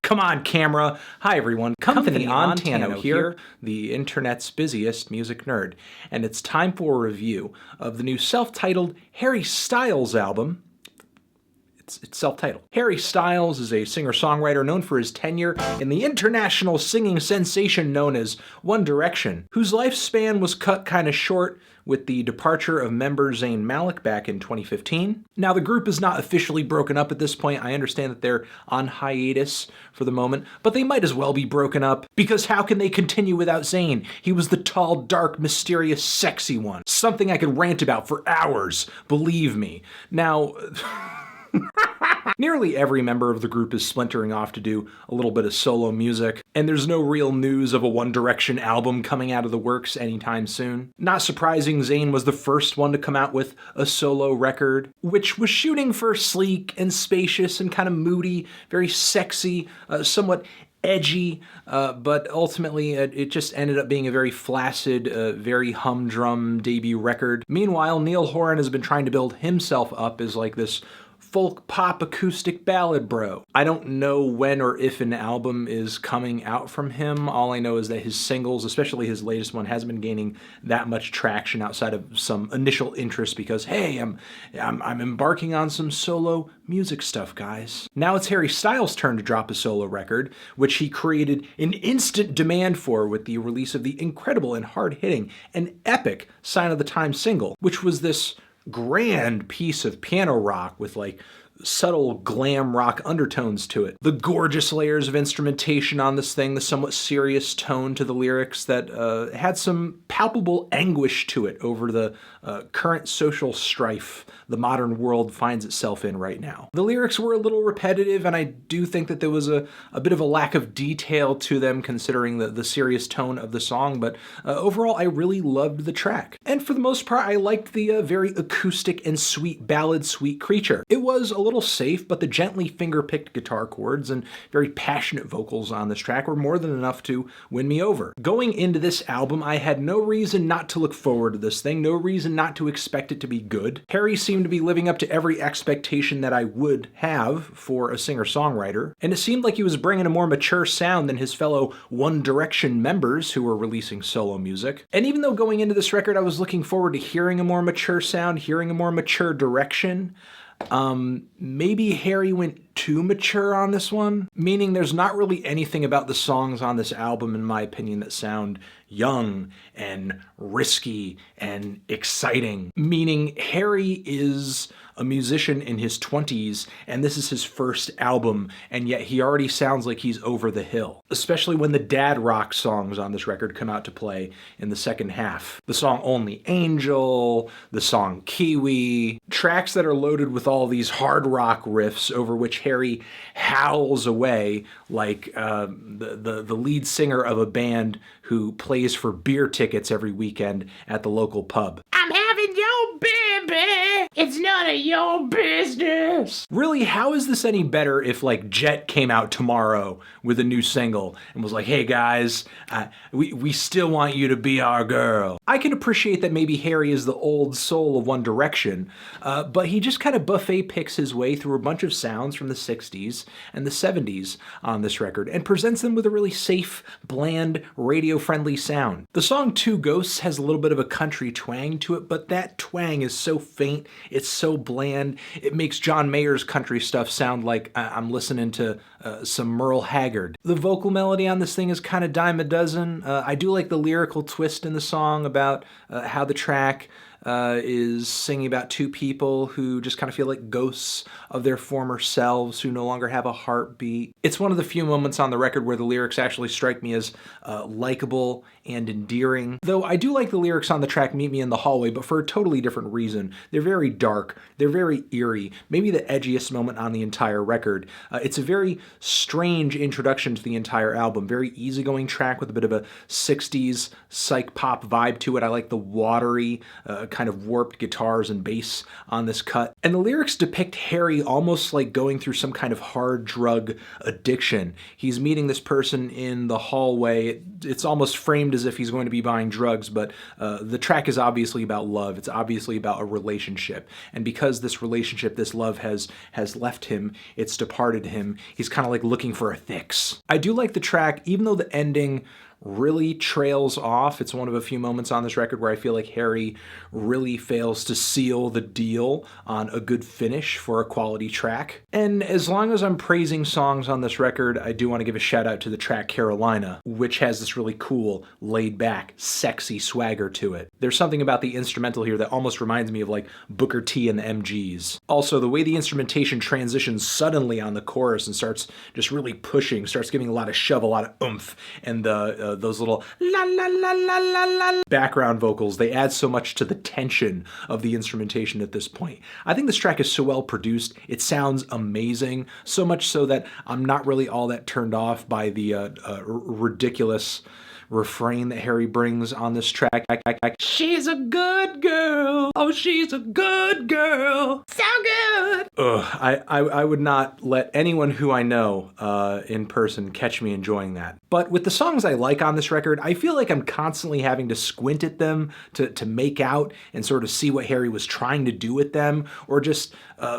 Come on, camera. Hi, everyone. Company on Tano here, the internet's busiest music nerd. And it's time for a review of the new self-titled Harry Styles album. It's self-titled. Harry Styles is a singer-songwriter known for his tenure in the international singing sensation known as One Direction, whose lifespan was cut kinda short with the departure of member Zayn Malik back in 2015. Now, the group is not officially broken up at this point. I understand that they're on hiatus for the moment, but they might as well be broken up, because how can they continue without Zayn? He was the tall, dark, mysterious, sexy one. Something I could rant about for hours, believe me. Now... Nearly every member of the group is splintering off to do a little bit of solo music, and there's no real news of a One Direction album coming out of the works anytime soon. Not surprising, Zayn was the first one to come out with a solo record, which was shooting for sleek and spacious and kind of moody, very sexy, somewhat edgy, but ultimately it just ended up being a very flaccid, very humdrum debut record. Meanwhile, Neil Horan has been trying to build himself up as like this folk pop acoustic ballad bro. I don't know when or if an album is coming out from him. All I know is that his singles, especially his latest one, hasn't been gaining that much traction outside of some initial interest because, hey, I'm embarking on some solo music stuff, guys. Now it's Harry Styles' turn to drop a solo record, which he created an instant demand for with the release of the incredible and hard-hitting and epic Sign of the Times single, which was this grand piece of piano rock with like subtle glam rock undertones to it. The gorgeous layers of instrumentation on this thing, the somewhat serious tone to the lyrics that had some palpable anguish to it over the current social strife the modern world finds itself in right now. The lyrics were a little repetitive, and I do think that there was a bit of a lack of detail to them considering the serious tone of the song, but overall I really loved the track. And for the most part, I liked the very acoustic and sweet ballad Sweet Creature. It was a little safe, but the gently finger-picked guitar chords and very passionate vocals on this track were more than enough to win me over. Going into this album, I had no reason not to look forward to this thing, no reason not to expect it to be good. Harry seemed to be living up to every expectation that I would have for a singer-songwriter, and it seemed like he was bringing a more mature sound than his fellow One Direction members who were releasing solo music. And even though going into this record I was looking forward to hearing a more mature sound, hearing a more mature direction, maybe Harry went too mature on this one, meaning there's not really anything about the songs on this album, in my opinion, that sound young and risky and exciting, meaning Harry is a musician in his 20s, and this is his first album, and yet he already sounds like he's over the hill, especially when the dad rock songs on this record come out to play in the second half. The song Only Angel, the song Kiwi, tracks that are loaded with all these hard rock riffs over which Harry howls away like the lead singer of a band who plays for beer tickets every weekend at the local pub. I'm having your baby, it's none of your business. Really, how is this any better if like Jet came out tomorrow with a new single and was like, hey guys, we still want you to be our girl. I can appreciate that maybe Harry is the old soul of One Direction, but he just kind of buffet picks his way through a bunch of sounds from the 60s and the 70s on this record and presents them with a really safe, bland, radio-friendly sound. The song Two Ghosts has a little bit of a country twang to it, but that twang is so faint, it's so bland, it makes John Mayer's country stuff sound like I'm listening to some Merle Haggard. The vocal melody on this thing is kind of dime a dozen. I do like the lyrical twist in the song about how the track is singing about two people who just kind of feel like ghosts of their former selves who no longer have a heartbeat. It's one of the few moments on the record where the lyrics actually strike me as likable and endearing. Though I do like the lyrics on the track Meet Me in the Hallway, but for a totally different reason. They're very dark, they're very eerie, maybe the edgiest moment on the entire record. It's a very strange introduction to the entire album, very easygoing track with a bit of a 60s psych pop vibe to it. I like the watery, kind of warped guitars and bass on this cut. And the lyrics depict Harry almost like going through some kind of hard drug addiction. He's meeting this person in the hallway. It's almost framed as if he's going to be buying drugs, but the track is obviously about love. It's obviously about a relationship. And because this relationship, this love has left him, it's departed him, he's kind of like looking for a fix. I do like the track, even though the ending really trails off. It's one of a few moments on this record where I feel like Harry really fails to seal the deal on a good finish for a quality track. And as long as I'm praising songs on this record, I do want to give a shout out to the track Carolina, which has this really cool, laid back, sexy swagger to it. There's something about the instrumental here that almost reminds me of like Booker T and the MGs. Also, the way the instrumentation transitions suddenly on the chorus and starts just really pushing, starts giving a lot of shove, a lot of oomph, and those little la la la la la la background vocals, they add so much to the tension of the instrumentation at this point. I think this track is so well produced, it sounds amazing, so much so that I'm not really all that turned off by the ridiculous refrain that Harry brings on this track. She's a good girl. Oh, she's a good girl. So good. Ugh, I would not let anyone who I know in person catch me enjoying that. But with the songs I like on this record, I feel like I'm constantly having to squint at them to make out and sort of see what Harry was trying to do with them, or just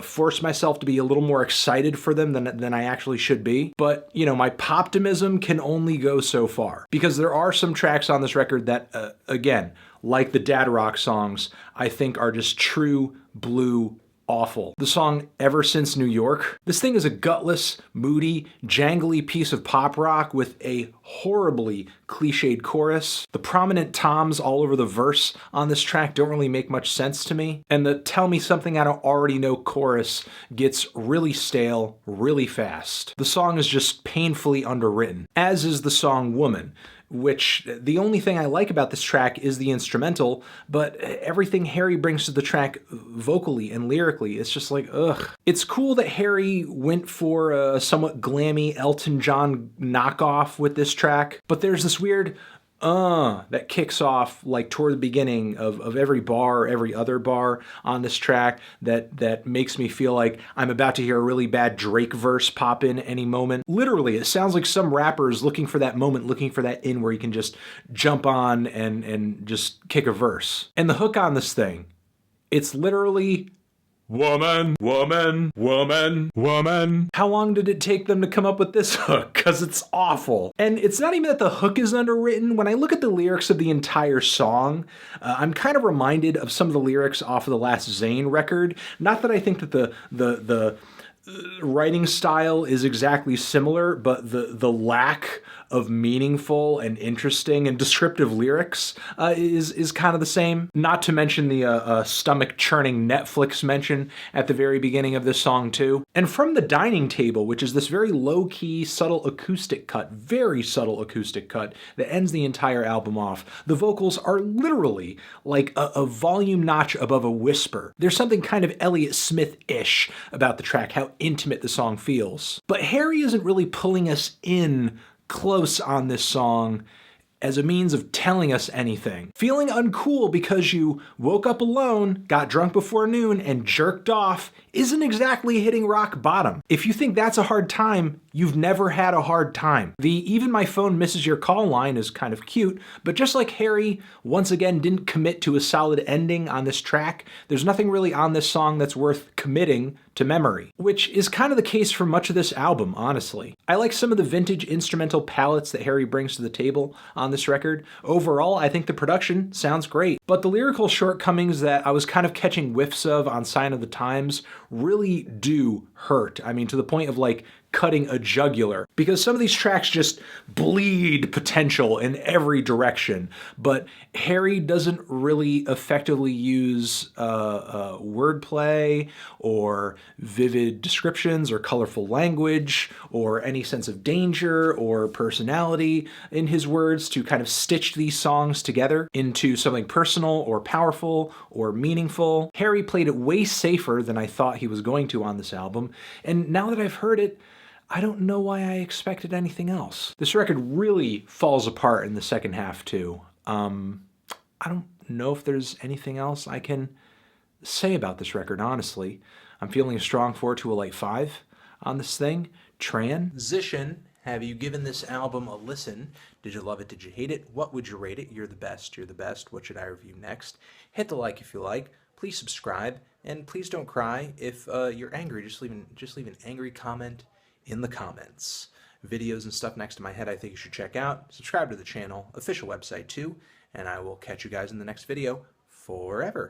force myself to be a little more excited for them than I actually should be. But, you know, my poptimism can only go so far, because there are some tracks on this record that, again, like the dad rock songs, I think are just true blue awful. The song Ever Since New York. This thing is a gutless, moody, jangly piece of pop rock with a horribly cliched chorus. The prominent toms all over the verse on this track don't really make much sense to me. And the tell me something I don't already know chorus gets really stale really fast. The song is just painfully underwritten, as is the song Woman, which the only thing I like about this track is the instrumental, but everything Harry brings to the track vocally and lyrically, it's just like, ugh. It's cool that Harry went for a somewhat glammy Elton John knockoff with this track, but there's this weird that kicks off like toward the beginning of every bar, every other bar on this track that makes me feel like I'm about to hear a really bad Drake verse pop in any moment. Literally, it sounds like some rapper is looking for that moment, looking for that in where he can just jump on and just kick a verse. And the hook on this thing, it's literally woman, woman, woman, woman. How long did it take them to come up with this hook? Because it's awful. And it's not even that the hook is underwritten. When I look at the lyrics of the entire song, I'm kind of reminded of some of the lyrics off of the last Zayn record. Not that I think that the writing style is exactly similar, but the lack of meaningful and interesting and descriptive lyrics is kind of the same. Not to mention the stomach-churning Netflix mention at the very beginning of this song too. And From the Dining Table, which is this very low-key, subtle acoustic cut, very subtle acoustic cut that ends the entire album off, the vocals are literally like a volume notch above a whisper. There's something kind of Elliott Smith-ish about the track, how intimate the song feels. But Harry isn't really pulling us in close on this song as a means of telling us anything. Feeling uncool because you woke up alone, got drunk before noon, and jerked off isn't exactly hitting rock bottom. If you think that's a hard time, you've never had a hard time. The even my phone misses your call line is kind of cute, but just like Harry once again didn't commit to a solid ending on this track, there's nothing really on this song that's worth committing to memory, which is kind of the case for much of this album, honestly. I like some of the vintage instrumental palettes that Harry brings to the table on this record. Overall, I think the production sounds great, but the lyrical shortcomings that I was kind of catching whiffs of on Sign of the Times really do hurt. I mean, to the point of like cutting a jugular, because some of these tracks just bleed potential in every direction, but Harry doesn't really effectively use wordplay or vivid descriptions or colorful language or any sense of danger or personality in his words to kind of stitch these songs together into something personal or powerful or meaningful. Harry played it way safer than I thought he was going to on this album, and now that I've heard it, I don't know why I expected anything else. This record really falls apart in the second half too. I don't know if there's anything else I can say about this record, honestly. I'm feeling strong 4 to a light 5 on this thing. Transition. Have you given this album a listen? Did you love it? Did you hate it? What would you rate it? You're the best. You're the best. What should I review next? Hit the like if you like. Please subscribe. And please don't cry. If you're angry, just leave an angry comment in the comments. Videos and stuff next to my head I think you should check out. Subscribe to the channel. Official website too. And I will catch you guys in the next video. Forever.